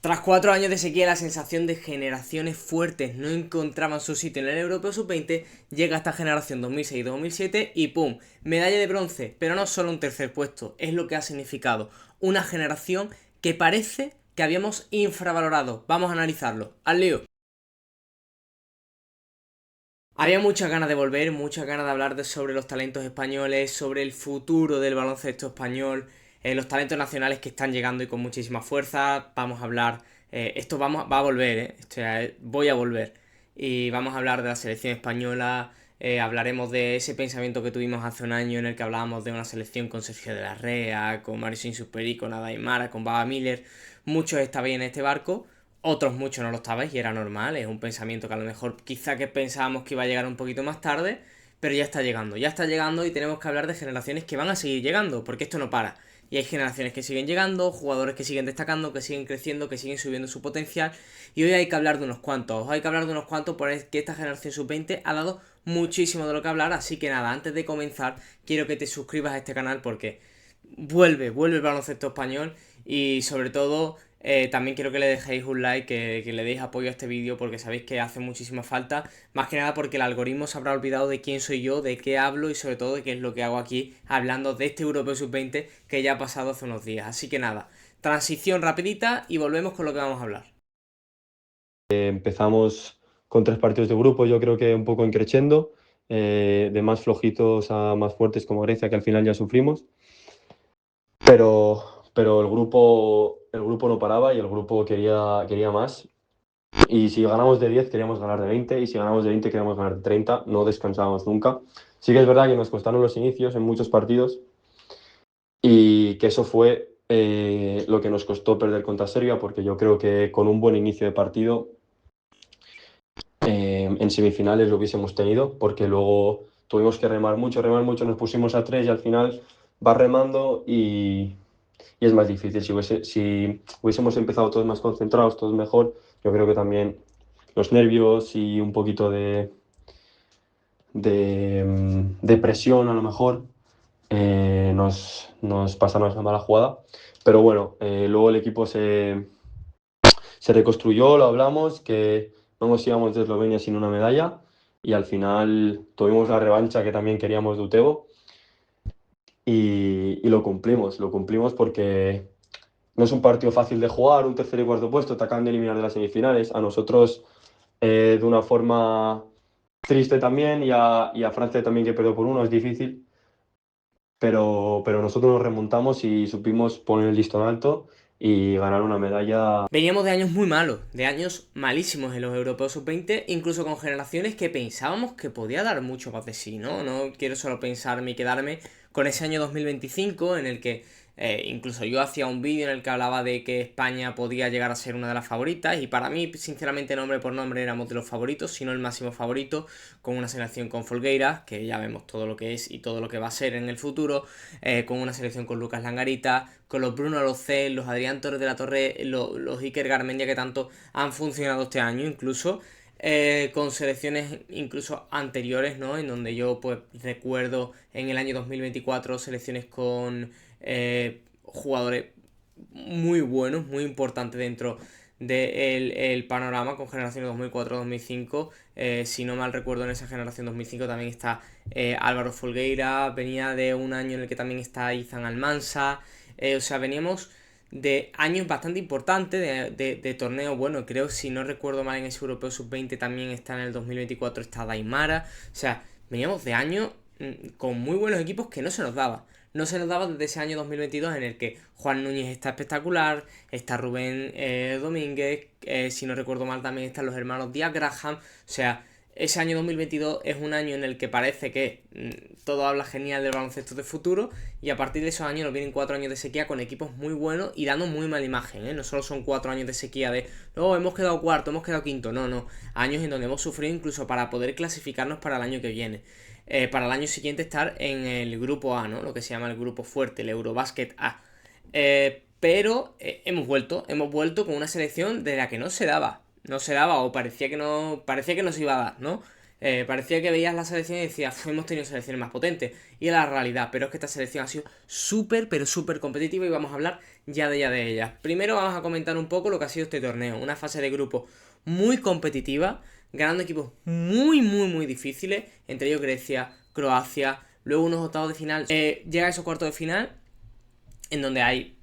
Tras 4 años de sequía, la sensación de generaciones fuertes no encontraban su sitio en el Europeo Sub-20, llega esta generación 2006-2007 y ¡pum! Medalla de bronce, pero no solo un tercer puesto, es lo que ha significado una generación que parece que habíamos infravalorado. Vamos a analizarlo. ¡Al lío! Había muchas ganas de volver, muchas ganas de hablar sobre los talentos españoles, sobre el futuro del baloncesto español, los talentos nacionales que están llegando y con muchísima fuerza. Vamos a hablar, va a volver, voy a volver. Y vamos a hablar de la selección española, hablaremos de ese pensamiento que tuvimos hace un año en el que hablábamos de una selección con Sergio de la Rea, con Mario Superi, con Ada Aymara, con Baba Miller. Muchos estabais en este barco, otros muchos no lo estabais y era normal, es un pensamiento que a lo mejor quizá que pensábamos que iba a llegar un poquito más tarde, pero ya está llegando y tenemos que hablar de generaciones que van a seguir llegando, porque esto no para. Y hay generaciones que siguen llegando, jugadores que siguen destacando, que siguen creciendo, que siguen subiendo su potencial. Y hoy hay que hablar de unos cuantos. Hay que hablar de unos cuantos porque esta generación sub-20 ha dado muchísimo de lo que hablar. Así que nada, antes de comenzar, quiero que te suscribas a este canal porque vuelve el baloncesto español. Y sobre todo, también quiero que le dejéis un like, que le deis apoyo a este vídeo porque sabéis que hace muchísima falta. Más que nada porque el algoritmo se habrá olvidado de quién soy yo, de qué hablo y sobre todo de qué es lo que hago aquí hablando de este Europeo Sub-20 que ya ha pasado hace unos días. Así que nada, transición rapidita y volvemos con lo que vamos a hablar. Empezamos con 3 partidos de grupo, yo creo que un poco increciendo, de más flojitos a más fuertes como Grecia, que al final ya sufrimos. Pero el grupo no paraba y el grupo quería más. Y si ganamos de 10, queríamos ganar de 20, y si ganamos de 20, queríamos ganar de 30, no descansábamos nunca. Sí que es verdad que nos costaron los inicios en muchos partidos y que eso fue lo que nos costó perder contra Serbia, porque yo creo que con un buen inicio de partido en semifinales lo hubiésemos tenido, porque luego tuvimos que remar mucho, nos pusimos a 3 y al final vas remando y es más difícil. Si hubiésemos empezado todos más concentrados, todos mejor, yo creo que también los nervios y un poquito de presión a lo mejor nos pasaron esa mala jugada. Pero bueno, luego el equipo se reconstruyó, lo hablamos, que no nos íbamos de Eslovenia sin una medalla y al final tuvimos la revancha que también queríamos de Utebo y lo cumplimos porque no es un partido fácil de jugar, un tercer y cuarto puesto, te acaban de eliminar de las semifinales, a nosotros de una forma triste también y a Francia también que perdió por uno, es difícil, pero nosotros nos remontamos y supimos poner el listón alto y ganar una medalla. Veníamos de años muy malos, de años malísimos en los europeos sub-20, incluso con generaciones que pensábamos que podía dar mucho más de sí, ¿no? No quiero solo pensarme y quedarme con ese año 2025 en el que incluso yo hacía un vídeo en el que hablaba de que España podía llegar a ser una de las favoritas y para mí, sinceramente, nombre por nombre éramos de los favoritos, si no el máximo favorito, con una selección con Folgueiras, que ya vemos todo lo que es y todo lo que va a ser en el futuro, con una selección con Lucas Langarita, con los Bruno Locel, los Adrián Torres de la Torre, los Iker Garmendia que tanto han funcionado este año, incluso con selecciones incluso anteriores, ¿no? En donde yo pues recuerdo en el año 2024 selecciones con jugadores muy buenos, muy importantes dentro del el panorama con generaciones 2004-2005. Si no mal recuerdo, en esa generación 2005 también está Álvaro Folgueira, venía de un año en el que también está Izan Almansa. O sea, veníamos de años bastante importantes de torneo. Bueno, creo, si no recuerdo mal, en ese Europeo Sub-20 también está en el 2024, está Daimara. O sea, veníamos de años con muy buenos equipos que no se nos daba. No se nos daba desde ese año 2022 en el que Juan Núñez está espectacular, está Rubén Domínguez, si no recuerdo mal también están los hermanos Díaz Graham. O sea, ese año 2022 es un año en el que parece que todo habla genial del baloncesto de futuro y a partir de esos años nos vienen 4 años de sequía con equipos muy buenos y dando muy mala imagen, ¿eh? No solo son 4 años de sequía de, no, hemos quedado cuarto, hemos quedado quinto, no, no. Años en donde hemos sufrido incluso para poder clasificarnos para el año que viene. Para el año siguiente estar en el grupo A, ¿no? Lo que se llama el grupo fuerte, el Eurobasket A. Pero hemos vuelto con una selección de la que no se daba o parecía que no se iba a dar, ¿no? Parecía que veías la selección y decías, hemos tenido selecciones más potentes. Y era la realidad, pero es que esta selección ha sido súper, pero súper competitiva y vamos a hablar ya de ellas. Primero vamos a comentar un poco lo que ha sido este torneo. Una fase de grupo muy competitiva, ganando equipos muy, muy, muy difíciles, entre ellos Grecia, Croacia, luego unos octavos de final. Llega a esos cuartos de final, en donde hay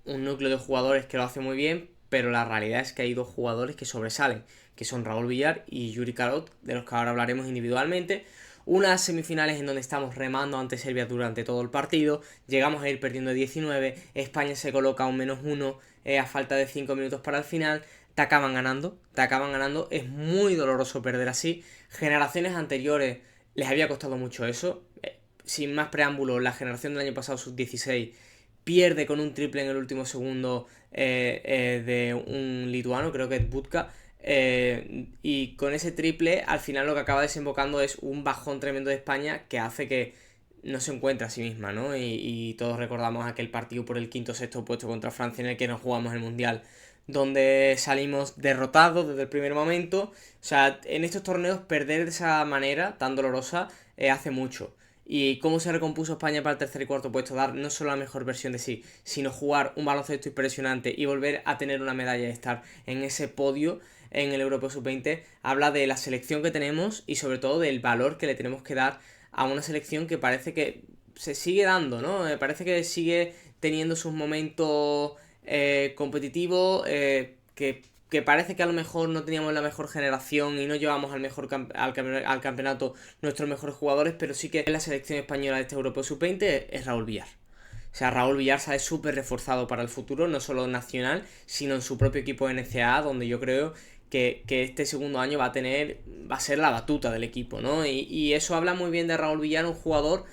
un núcleo de jugadores que lo hace muy bien, pero la realidad es que hay dos jugadores que sobresalen, que son Raúl Villar y Yuri Karot, de los que ahora hablaremos individualmente. Unas semifinales en donde estamos remando ante Serbia durante todo el partido, llegamos a ir perdiendo 19, España se coloca a un -1 a falta de 5 minutos para el final, te acaban ganando, es muy doloroso perder así. Generaciones anteriores les había costado mucho eso, sin más preámbulos, la generación del año pasado, sub-16, pierde con un triple en el último segundo de un lituano, creo que es Budka. Y con ese triple, al final lo que acaba desembocando es un bajón tremendo de España que hace que no se encuentre a sí misma, ¿no? Y todos recordamos aquel partido por el quinto sexto puesto contra Francia en el que nos jugamos el Mundial, donde salimos derrotados desde el primer momento. O sea, en estos torneos perder de esa manera tan dolorosa hace mucho. Y cómo se recompuso España para el tercer y cuarto puesto, dar no solo la mejor versión de sí, sino jugar un baloncesto impresionante y volver a tener una medalla y estar en ese podio en el Europeo Sub-20, habla de la selección que tenemos y sobre todo del valor que le tenemos que dar a una selección que parece que se sigue dando, ¿no? Parece que sigue teniendo sus momentos competitivos, que parece que a lo mejor no teníamos la mejor generación y no llevamos al campeonato nuestros mejores jugadores, pero sí que la selección española de este Europeo Sub-20 es Raúl Villar. O sea, Raúl Villar sale súper reforzado para el futuro, no solo nacional, sino en su propio equipo de NCAA, donde yo creo que este segundo año va a ser la batuta del equipo, ¿no? Y eso habla muy bien de Raúl Villar, un jugador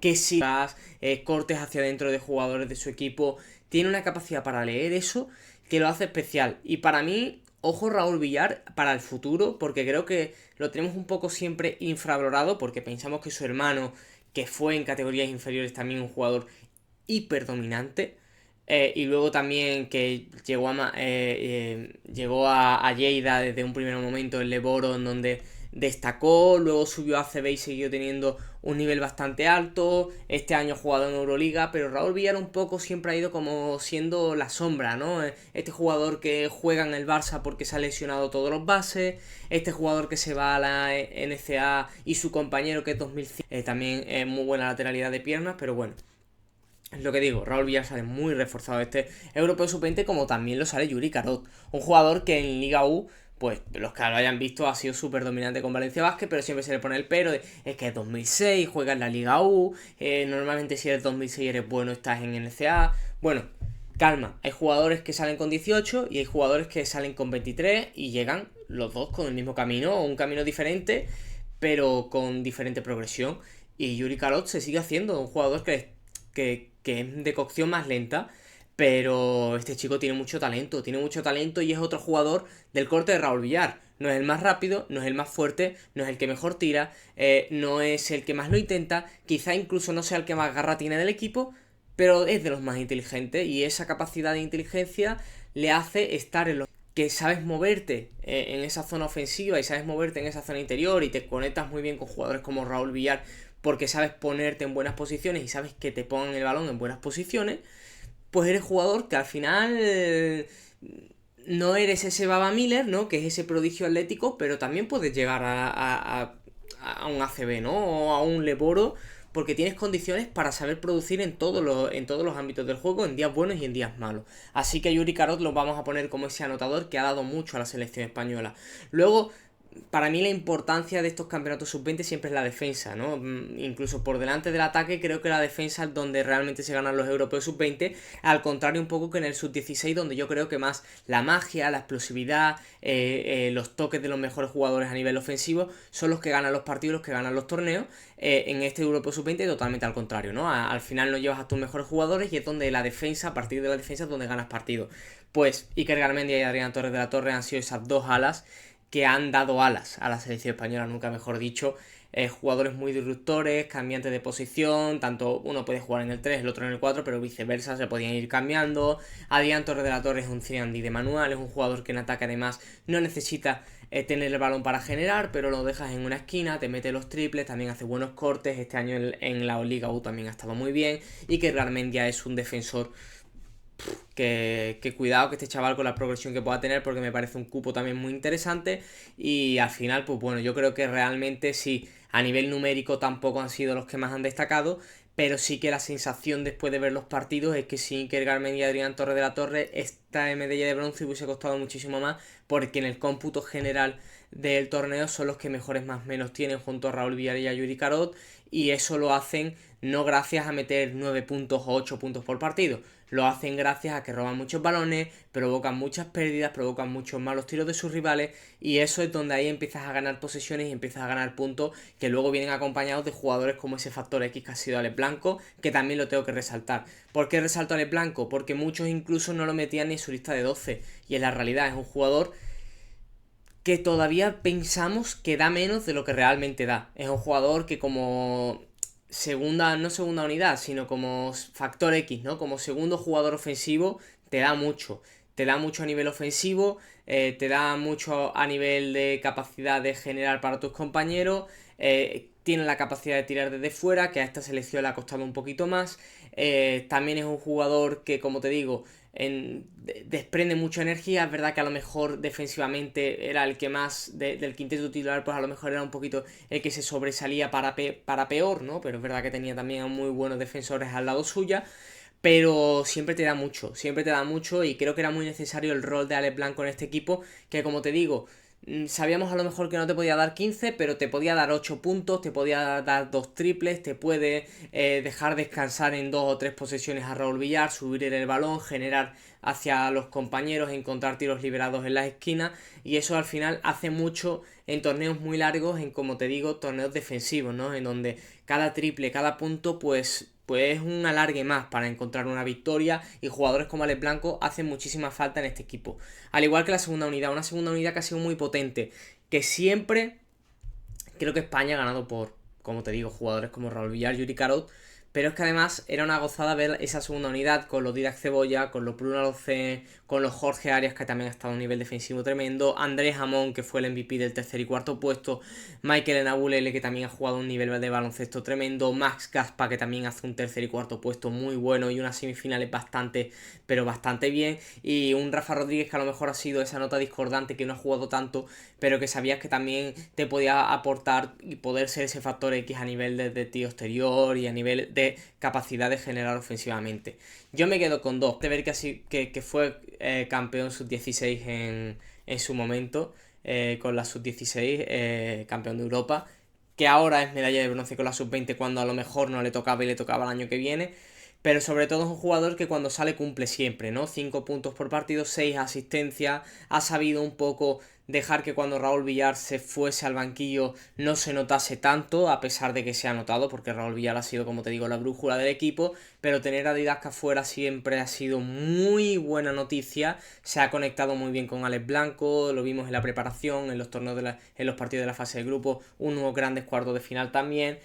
que si las cortes hacia adentro de jugadores de su equipo, tiene una capacidad para leer eso que lo hace especial. Y para mí, ojo Raúl Villar para el futuro, porque creo que lo tenemos un poco siempre infravalorado, porque pensamos que su hermano, que fue en categorías inferiores también un jugador hiper dominante, y luego también que llegó a Lleida desde un primer momento en Leboro, en donde destacó, luego subió a CB y siguió teniendo un nivel bastante alto. Este año ha jugado en Euroliga, pero Raúl Villar un poco siempre ha ido como siendo la sombra, ¿no? Este jugador que juega en el Barça porque se ha lesionado todos los bases, este jugador que se va a la NCAA y su compañero que es 2005, también es muy buena lateralidad de piernas, pero bueno. Es lo que digo, Raúl Villar sale muy reforzado este Europeo Sub-20, como también lo sale Yuri Karot, un jugador que en Liga U, pues los que lo hayan visto, ha sido súper dominante con Valencia Basket, pero siempre se le pone el pero de, es que es 2006, juega en la Liga U, normalmente si eres 2006 eres bueno, estás en NCAA. Bueno, calma, hay jugadores que salen con 18 y hay jugadores que salen con 23 y llegan los dos con el mismo camino, o un camino diferente, pero con diferente progresión. Y Yuri Karot se sigue haciendo, un jugador que es de cocción más lenta, pero este chico tiene mucho talento y es otro jugador del corte de Raúl Villar. No es el más rápido, no es el más fuerte, no es el que mejor tira, no es el que más lo intenta, quizá incluso no sea el que más garra tiene del equipo, pero es de los más inteligentes y esa capacidad de inteligencia le hace estar en los que sabes moverte en esa zona ofensiva y sabes moverte en esa zona interior y te conectas muy bien con jugadores como Raúl Villar porque sabes ponerte en buenas posiciones y sabes que te pongan el balón en buenas posiciones, pues eres jugador que al final no eres ese Baba Miller, ¿no? Que es ese prodigio atlético, pero también puedes llegar a un ACB, ¿no? O a un Leboro, porque tienes condiciones para saber producir en todos los ámbitos del juego, en días buenos y en días malos. Así que a Yuri Karot lo vamos a poner como ese anotador que ha dado mucho a la selección española. Luego, para mí la importancia de estos campeonatos sub-20 siempre es la defensa, ¿no? Incluso por delante del ataque creo que la defensa es donde realmente se ganan los europeos sub-20, al contrario un poco que en el sub-16 donde yo creo que más la magia, la explosividad, los toques de los mejores jugadores a nivel ofensivo son los que ganan los partidos, los que ganan los torneos. En este europeo sub-20 totalmente al contrario, ¿no? Al final no llevas a tus mejores jugadores y es donde la defensa, a partir de la defensa es donde ganas partidos. Pues Iker Garmendia y Adrián Torres de la Torre han sido esas dos alas que han dado alas a la selección española, nunca mejor dicho, jugadores muy disruptores, cambiantes de posición, tanto uno puede jugar en el 3, el otro en el 4, pero viceversa, se podían ir cambiando. Adrián Torres de la Torre es un 3&D de manual, es un jugador que en ataque además no necesita tener el balón para generar, pero lo dejas en una esquina, te mete los triples, también hace buenos cortes, este año en la Liga U también ha estado muy bien, y que realmente ya es un defensor que cuidado que este chaval con la progresión que pueda tener, porque me parece un cupo también muy interesante. Y al final, pues bueno, yo creo que realmente sí, a nivel numérico tampoco han sido los que más han destacado, pero sí que la sensación después de ver los partidos es que sin Iker Garmen y Adrián Torres de la Torre, esta medalla de bronce hubiese costado muchísimo más, porque en el cómputo general del torneo son los que mejores más menos tienen junto a Raúl Villar y a Yuri Carot, y eso lo hacen no gracias a meter 9 puntos o 8 puntos por partido, lo hacen gracias a que roban muchos balones, provocan muchas pérdidas, provocan muchos malos tiros de sus rivales, y eso es donde ahí empiezas a ganar posesiones y empiezas a ganar puntos que luego vienen acompañados de jugadores como ese factor X que ha sido Alex Blanco, que también lo tengo que resaltar. ¿Por qué resalto a Alex Blanco? Porque muchos incluso no lo metían ni en su lista de 12, y en la realidad es un jugador que todavía pensamos que da menos de lo que realmente da. Es un jugador que como no segunda unidad, sino como factor X, ¿no? Como segundo jugador ofensivo, te da mucho. Te da mucho a nivel ofensivo, te da mucho a nivel de capacidad de generar para tus compañeros, tiene la capacidad de tirar desde fuera, que a esta selección le ha costado un poquito más. También es un jugador que, como te digo, desprende mucha energía. Es verdad que a lo mejor defensivamente era el que más del quinteto titular, pues a lo mejor era un poquito el que se sobresalía para peor, ¿no? Pero es verdad que tenía también a muy buenos defensores al lado suya. Pero siempre te da mucho, y creo que era muy necesario el rol de Alex Blanco en este equipo, que como te digo, sabíamos a lo mejor que no te podía dar 15, pero te podía dar 8 puntos, te podía dar 2 triples, te puede dejar descansar en 2 o 3 posesiones a Raúl Villar, subir el balón, generar hacia los compañeros, encontrar tiros liberados en las esquinas, y eso al final hace mucho en torneos muy largos, en como te digo, torneos defensivos, ¿no? En donde cada triple, cada punto, pues es un alargue más para encontrar una victoria, y jugadores como Alex Blanco hacen muchísima falta en este equipo. Al igual que la segunda unidad, una segunda unidad que ha sido muy potente, que siempre creo que España ha ganado por, como te digo, jugadores como Raúl Villar, Yuri Carot, pero es que además era una gozada ver esa segunda unidad con los Didac Cebolla, con los Bruno Alocen, con los Jorge Arias, que también ha estado a un nivel defensivo tremendo, Andrés Jamón, que fue el MVP del tercer y cuarto puesto, Michael Enabulele, que también ha jugado un nivel de baloncesto tremendo, Max Gaspa, que también hace un tercer y cuarto puesto muy bueno y unas semifinales bastante, pero bastante bien, y un Rafa Rodríguez que a lo mejor ha sido esa nota discordante, que no ha jugado tanto, pero que sabías que también te podía aportar y poder ser ese factor X a nivel de tiro exterior y a nivel de capacidad de generar ofensivamente. Yo me quedo con dos. De ver que fue campeón sub-16 en su momento, con la sub-16, campeón de Europa, que ahora es medalla de bronce con la sub-20 cuando a lo mejor no le tocaba y le tocaba el año que viene. Pero sobre todo es un jugador que cuando sale cumple siempre, ¿no? 5 puntos por partido, 6 asistencias, ha sabido un poco dejar que cuando Raúl Villar se fuese al banquillo no se notase tanto, a pesar de que se ha notado, porque Raúl Villar ha sido, como te digo, la brújula del equipo, pero tener a Didasca fuera siempre ha sido muy buena noticia. Se ha conectado muy bien con Alex Blanco, lo vimos en la preparación, en los torneos en los partidos de la fase de grupo, unos grandes cuartos de final también.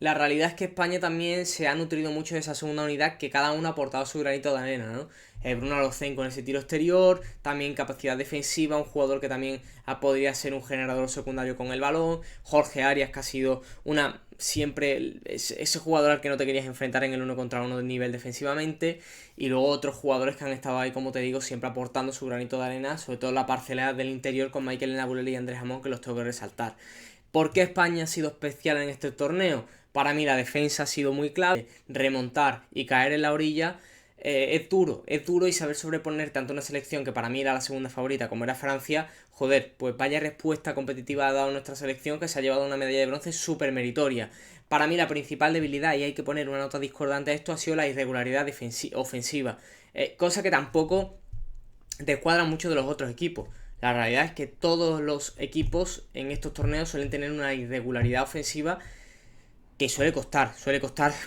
La realidad es que España también se ha nutrido mucho de esa segunda unidad, que cada uno ha aportado su granito de arena, ¿no? Bruno Alocen con ese tiro exterior, también capacidad defensiva, un jugador que también podría ser un generador secundario con el balón, Jorge Arias, que ha sido siempre ese jugador al que no te querías enfrentar en el 1 contra 1 de nivel defensivamente, y luego otros jugadores que han estado ahí, como te digo, siempre aportando su granito de arena, sobre todo la parcela del interior con Michael Enabulele y Andrés Jamón, que los tengo que resaltar. ¿Por qué España ha sido especial en este torneo? Para mí la defensa ha sido muy clave, remontar y caer en la orilla. Es duro, y saber sobreponerte ante una selección que para mí era la segunda favorita, como era Francia. Joder, pues vaya respuesta competitiva ha dado nuestra selección, que se ha llevado una medalla de bronce súper meritoria. Para mí la principal debilidad, y hay que poner una nota discordante a esto, ha sido la irregularidad ofensiva, cosa que tampoco descuadra mucho de los otros equipos. La realidad es que todos los equipos en estos torneos suelen tener una irregularidad ofensiva que suele costar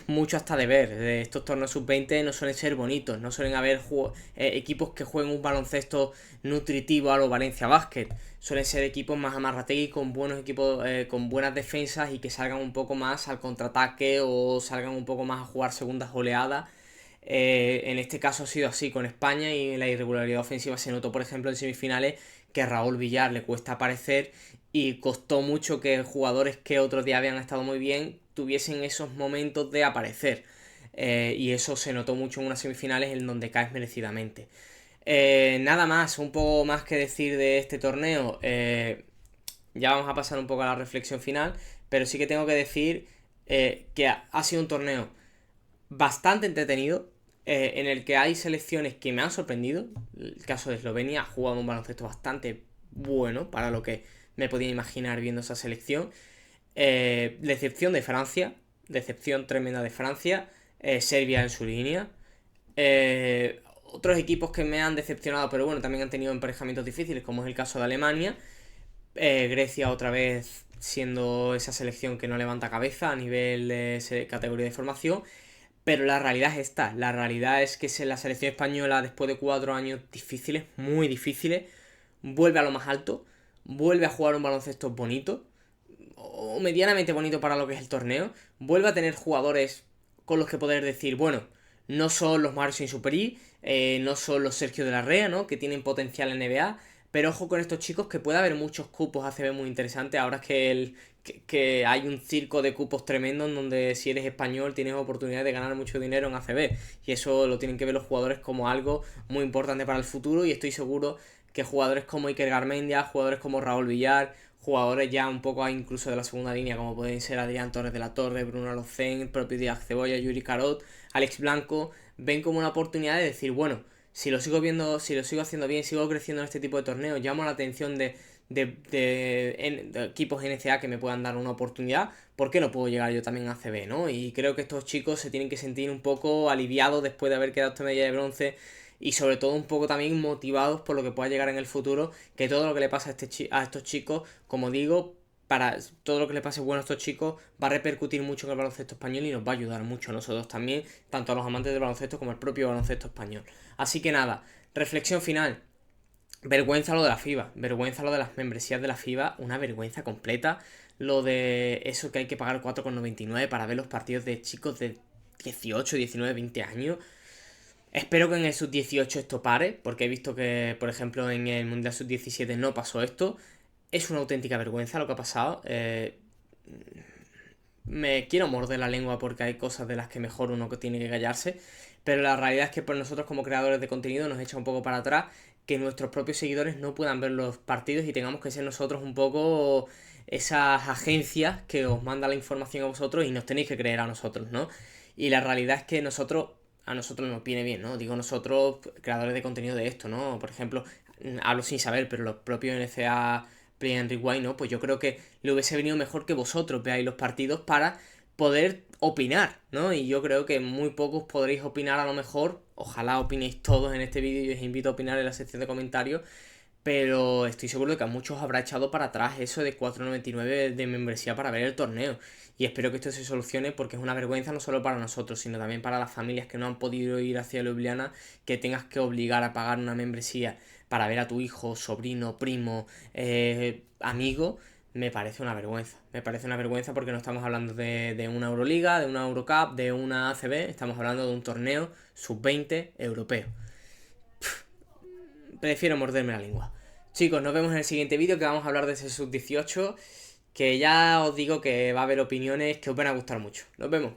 mucho hasta de ver. Estos torneos sub-20 no suelen ser bonitos, no suelen haber equipos que jueguen un baloncesto nutritivo a lo Valencia Basket. Suelen ser equipos más amarrategui, con buenos equipos, con buenas defensas y que salgan un poco más al contraataque o salgan un poco más a jugar segundas oleadas. En este caso ha sido así con España y en la irregularidad ofensiva se notó, por ejemplo, en semifinales que a Raúl Villar le cuesta aparecer y costó mucho que jugadores que otros días habían estado muy bien tuviesen esos momentos de aparecer. Y eso se notó mucho en unas semifinales en donde caes merecidamente. Nada más, un poco más que decir de este torneo. Ya vamos a pasar un poco a la reflexión final, pero sí que tengo que decir que ha sido un torneo bastante entretenido, en el que hay selecciones que me han sorprendido. El caso de Eslovenia ha jugado un baloncesto bastante bueno para lo que me podía imaginar viendo esa selección. Decepción de Francia, decepción tremenda de Francia. Serbia en su línea. Otros equipos que me han decepcionado, pero bueno, también han tenido emparejamientos difíciles, como es el caso de Alemania. Grecia otra vez siendo esa selección que no levanta cabeza a nivel de categoría de formación. Pero la realidad es esta, la realidad es que la selección española, después de 4 años difíciles, muy difíciles, vuelve a lo más alto, vuelve a jugar un baloncesto bonito, o medianamente bonito para lo que es el torneo, vuelve a tener jugadores con los que poder decir, bueno, no son los Marcin Superi, no son los Sergio de la Rea, ¿no? Que tienen potencial en NBA, pero ojo con estos chicos, que puede haber muchos cupos ACB muy interesantes, ahora es que hay un circo de cupos tremendo en donde si eres español tienes oportunidad de ganar mucho dinero en ACB, y eso lo tienen que ver los jugadores como algo muy importante para el futuro, y estoy seguro que jugadores como Iker Garmendia, jugadores como Raúl Villar, jugadores ya un poco incluso de la segunda línea, como pueden ser Adrián Torres de la Torre, Bruno Alocén, el propio Díaz Cebolla, Yuri Carot, Alex Blanco, ven como una oportunidad de decir, bueno, si lo sigo viendo, si lo sigo haciendo bien, sigo creciendo en este tipo de torneos, llamo la atención de equipos NCAA que me puedan dar una oportunidad, ¿por qué no puedo llegar yo también a ACB, no? Y creo que estos chicos se tienen que sentir un poco aliviados después de haber quedado esta medalla de bronce, y sobre todo un poco también motivados por lo que pueda llegar en el futuro, que todo lo que le pasa a estos chicos, como digo, para todo lo que le pase bueno a estos chicos va a repercutir mucho en el baloncesto español y nos va a ayudar mucho a nosotros también, tanto a los amantes del baloncesto como al propio baloncesto español. Así que nada, reflexión final. Vergüenza lo de la FIBA, vergüenza lo de las membresías de la FIBA, una vergüenza completa. Lo de eso que hay que pagar 4,99 para ver los partidos de chicos de 18, 19, 20 años. Espero que en el sub-18 esto pare, porque he visto que, por ejemplo, en el Mundial sub-17 no pasó esto. Es una auténtica vergüenza lo que ha pasado. Me quiero morder la lengua porque hay cosas de las que mejor uno tiene que callarse, pero la realidad es que por nosotros como creadores de contenido nos echa un poco para atrás que nuestros propios seguidores no puedan ver los partidos y tengamos que ser nosotros un poco esas agencias que os mandan la información a vosotros y nos tenéis que creer a nosotros, ¿no? Y la realidad es que a nosotros nos viene bien, ¿no? Digo nosotros, creadores de contenido de esto, ¿no? Por ejemplo, hablo sin saber, pero los propios NCA Play and Rewind, ¿no? Pues yo creo que le hubiese venido mejor que vosotros veáis los partidos para poder opinar, ¿no? Y yo creo que muy pocos podréis opinar a lo mejor. Ojalá opinéis todos en este vídeo y os invito a opinar en la sección de comentarios. Pero estoy seguro de que a muchos habrá echado para atrás eso de 4,99 de membresía para ver el torneo. Y espero que esto se solucione porque es una vergüenza no solo para nosotros, sino también para las familias que no han podido ir hacia Ljubljana, que tengas que obligar a pagar una membresía para ver a tu hijo, sobrino, primo, amigo. Me parece una vergüenza. Me parece una vergüenza porque no estamos hablando de una Euroliga, de una Eurocup, de una ACB. Estamos hablando de un torneo sub-20 europeo. Prefiero morderme la lengua. Chicos, nos vemos en el siguiente vídeo, que vamos a hablar de ese sub-18, que ya os digo que va a haber opiniones que os van a gustar mucho. Nos vemos.